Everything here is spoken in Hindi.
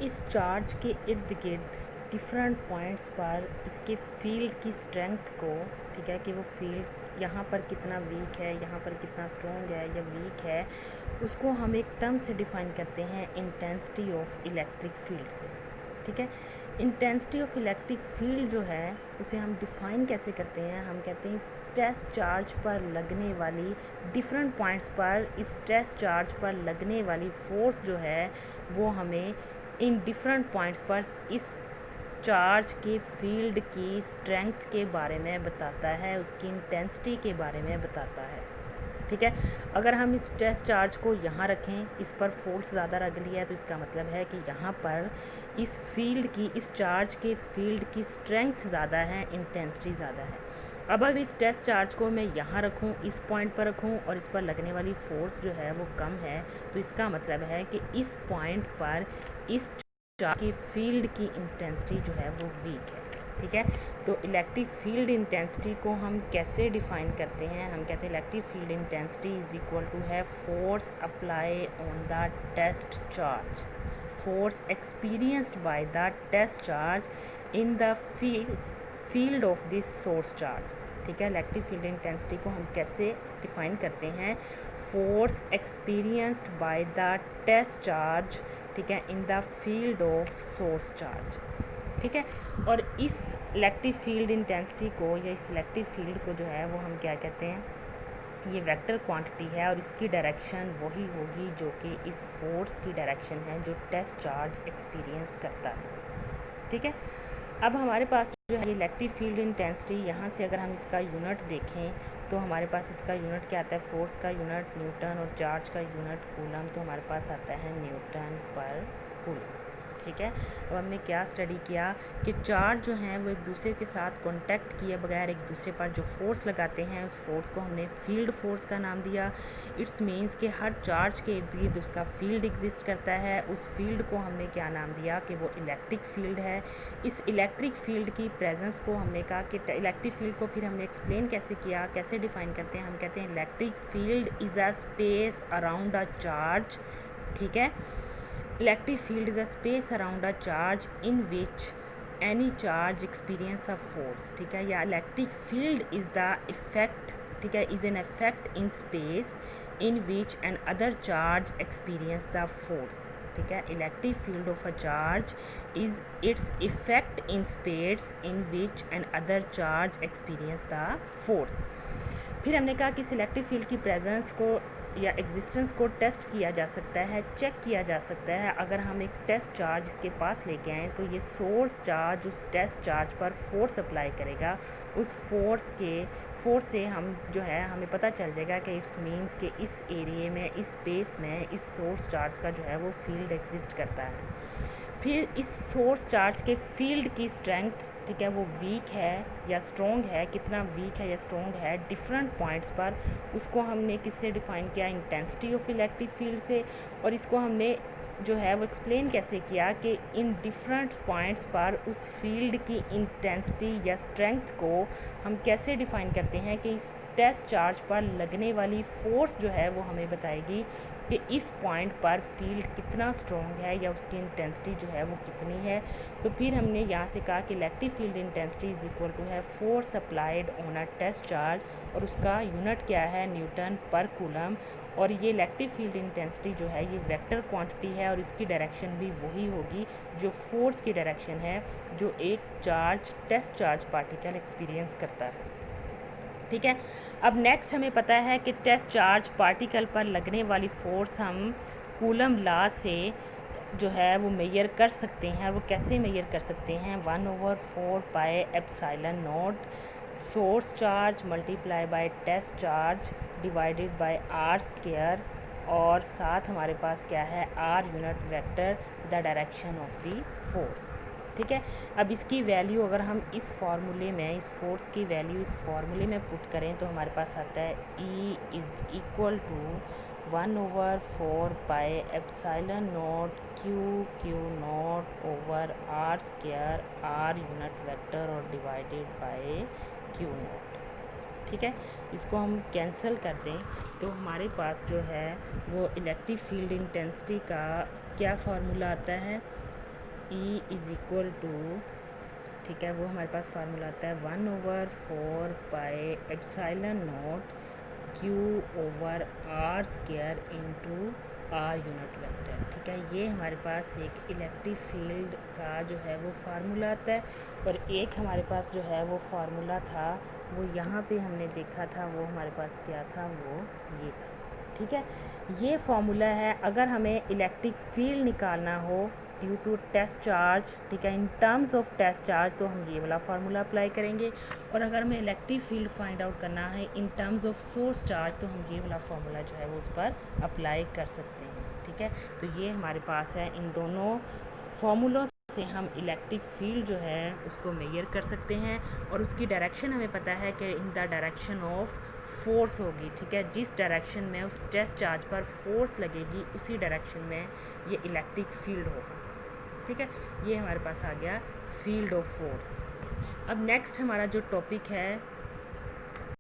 इस चार्ज के इर्द गिर्द डिफरेंट पॉइंट्स पर इसके फील्ड की स्ट्रेंथ को, ठीक है, कि वो फील्ड यहाँ पर कितना वीक है, यहाँ पर कितना स्ट्रॉन्ग है या वीक है, उसको हम एक टर्म से डिफ़ाइन करते हैं, इंटेंसिटी ऑफ इलेक्ट्रिक फील्ड से। ठीक है, इंटेंसिटी ऑफ इलेक्ट्रिक फील्ड जो है उसे हम डिफ़ाइन कैसे करते हैं? हम कहते हैं स्ट्रेस चार्ज पर लगने वाली, डिफरेंट पॉइंट्स पर स्ट्रेस चार्ज पर लगने वाली फोर्स जो है वो हमें इन डिफरेंट पॉइंट्स पर इस चार्ज के फील्ड की स्ट्रेंथ के बारे में बताता है, उसकी इंटेंसिटी के बारे में बताता है। ठीक है, अगर हम इस स्ट्रेस चार्ज को यहाँ रखें, इस पर फोर्स ज़्यादा लग रही है, तो इसका मतलब है कि यहाँ पर इस फील्ड की, इस चार्ज के फील्ड की स्ट्रेंथ ज़्यादा है, इंटेंसिटी ज़्यादा है। अब अगर इस स्ट्रेस चार्ज को मैं यहाँ रखूँ, इस पॉइंट पर रखूँ और इस पर लगने वाली फोर्स जो है वो कम है, तो इसका मतलब है कि इस पॉइंट पर इस चार्ज की फील्ड की इंटेंसिटी जो है वो वीक है। ठीक है, तो इलेक्ट्रिक फील्ड इंटेंसिटी को हम कैसे डिफाइन करते हैं? हम कहते हैं electric field intensity is equal to है force apply on the test charge, force experienced by the test charge in the field of this source charge. ठीक है, इलेक्ट्रिक फील्ड इंटेंसिटी को हम कैसे डिफाइन करते हैं? Force experienced by the test charge, ठीक है, in the field of source charge. ठीक है, और इस इलेक्ट्रिक फील्ड इंटेंसिटी को या इस इलेक्ट्रिक फील्ड को जो है वो हम क्या कहते हैं? ये वेक्टर क्वांटिटी है और इसकी डायरेक्शन वही होगी जो कि इस फोर्स की डायरेक्शन है जो टेस्ट चार्ज एक्सपीरियंस करता है। ठीक है, अब हमारे पास जो है इलेक्ट्रिक फील्ड इंटेंसिटी, यहाँ से अगर हम इसका यूनिट देखें तो हमारे पास इसका यूनिट क्या आता है? फोर्स का यूनिट न्यूटन और चार्ज का यूनिट कूलम, तो हमारे पास आता है न्यूटन पर कूलम। ठीक है, अब हमने क्या स्टडी किया कि चार्ज जो हैं वो एक दूसरे के साथ कांटेक्ट किए बगैर एक दूसरे पर जो फोर्स लगाते हैं उस फोर्स को हमने फील्ड फोर्स का नाम दिया। इट्स मीन्स कि हर चार्ज के इर्द गिर्द उसका फील्ड एग्जिस्ट करता है, उस फील्ड को हमने क्या नाम दिया कि वो इलेक्ट्रिक फील्ड है। इस इलेक्ट्रिक फील्ड की प्रेजेंस को हमने कहा कि इलेक्ट्रिक फील्ड को फिर हमने एक्सप्लेन कैसे किया, कैसे डिफाइन करते हैं? हम कहते हैं electric field is a space around a charge. ठीक है, electric field is a space around a charge in which any charge experience a force। ठीक है, या electric field is the effect, ठीक है, is an effect in space in which N other charge experience the force. ठीक है, electric field of a charge is its effect in space in which N other charge experience the force. फिर हमने कहा कि इस इलेक्ट्रिक फील्ड की प्रेजेंस को या एग्जिस्टेंस को टेस्ट किया जा सकता है, चेक किया जा सकता है। अगर हम एक टेस्ट चार्ज इसके पास लेके आएँ तो ये सोर्स चार्ज उस टेस्ट चार्ज पर फोर्स अप्लाई करेगा, उस फोर्स से हम जो है हमें पता चल जाएगा कि इट्स मीन्स कि इस एरिए में, इस स्पेस में इस सोर्स चार्ज का जो है वो फील्ड एग्जिस्ट करता है। फिर इस सोर्स चार्ज के फील्ड की स्ट्रेंथ, ठीक है, वो वीक है या स्ट्रॉन्ग है, कितना वीक है या स्ट्रॉन्ग है डिफरेंट पॉइंट्स पर, उसको हमने किससे डिफ़ाइन किया? इंटेंसिटी ऑफ इलेक्ट्रिक फील्ड से। और इसको हमने जो है वो एक्सप्लेन कैसे किया कि इन डिफरेंट पॉइंट्स पर उस फील्ड की इंटेंसिटी या स्ट्रेंथ को हम कैसे डिफ़ाइन करते हैं कि इस टेस्ट चार्ज पर लगने वाली फोर्स जो है वो हमें बताएगी कि इस पॉइंट पर फील्ड कितना स्ट्रॉन्ग है या उसकी इंटेंसिटी जो है वो कितनी है। तो फिर हमने यहाँ से कहा कि electric field intensity is equal to है force applied on a test charge, और उसका यूनिट क्या है? न्यूटन पर कूलम। और ये इलेक्ट्रिक फील्ड इंटेंसिटी जो है ये वेक्टर क्वांटिटी है और इसकी डायरेक्शन भी वही होगी जो फोर्स की डायरेक्शन है जो एक charge, test charge particle experience करता है। ठीक है, अब नेक्स्ट हमें पता है कि टेस्ट चार्ज पार्टिकल पर लगने वाली फोर्स हम कूलम लॉ से जो है वो मेजर कर सकते हैं। वो कैसे मेजर कर सकते हैं? 1/4 pi epsilon naught source charge multiply by test charge divided by r square, और साथ हमारे पास क्या है? R unit vector the direction of the force. ठीक है, अब इसकी वैल्यू अगर हम इस फार्मूले में, इस फोर्स की वैल्यू इस फार्मूले में पुट करें तो हमारे पास आता है E is equal to 1/4 pi epsilon naught q naught over r square, r unit vector और डिवाइडेड बाय क्यू नॉट। ठीक है, इसको हम कैंसिल कर दें तो हमारे पास जो है वो इलेक्ट्रिक फील्ड इंटेंसिटी का क्या फार्मूला आता है? ई इज़ इक्वल टू, ठीक है, वो हमारे पास फार्मूला आता है 1/4 pi epsilon naught q over r square into r unit vector. ठीक है, ये हमारे पास एक इलेक्ट्रिक फील्ड का जो है वो फार्मूला आता है। और एक हमारे पास जो है वो फार्मूला था, वो यहाँ पे हमने देखा था, वो हमारे पास क्या था, वो ये था। ठीक है, ये फार्मूला है अगर हमें इलेक्ट्रिक फील्ड निकालना हो ड्यू टू टेस्ट चार्ज। ठीक है, in terms of test charge तो हम ये वाला फार्मूला अप्लाई करेंगे। और अगर हमें इलेक्ट्रिक फील्ड फाइंड आउट करना है in terms of source charge तो हम ये वाला फार्मूला जो है वो उस पर अप्लाई कर सकते हैं। ठीक है, तो ये हमारे पास है, इन दोनों फार्मूलों से हम इलेक्ट्रिक फील्ड जो है उसको मेजर कर सकते हैं। और उसकी डायरेक्शन हमें पता है कि in the direction of force होगी। ठीक है, जिस डायरेक्शन में उस टेस्ट चार्ज पर फोर्स लगेगी उसी डायरेक्शन में ये इलेक्ट्रिक फील्ड होगा। ठीक है, ये हमारे पास आ गया फील्ड ऑफ फोर्स। अब नेक्स्ट हमारा जो टॉपिक है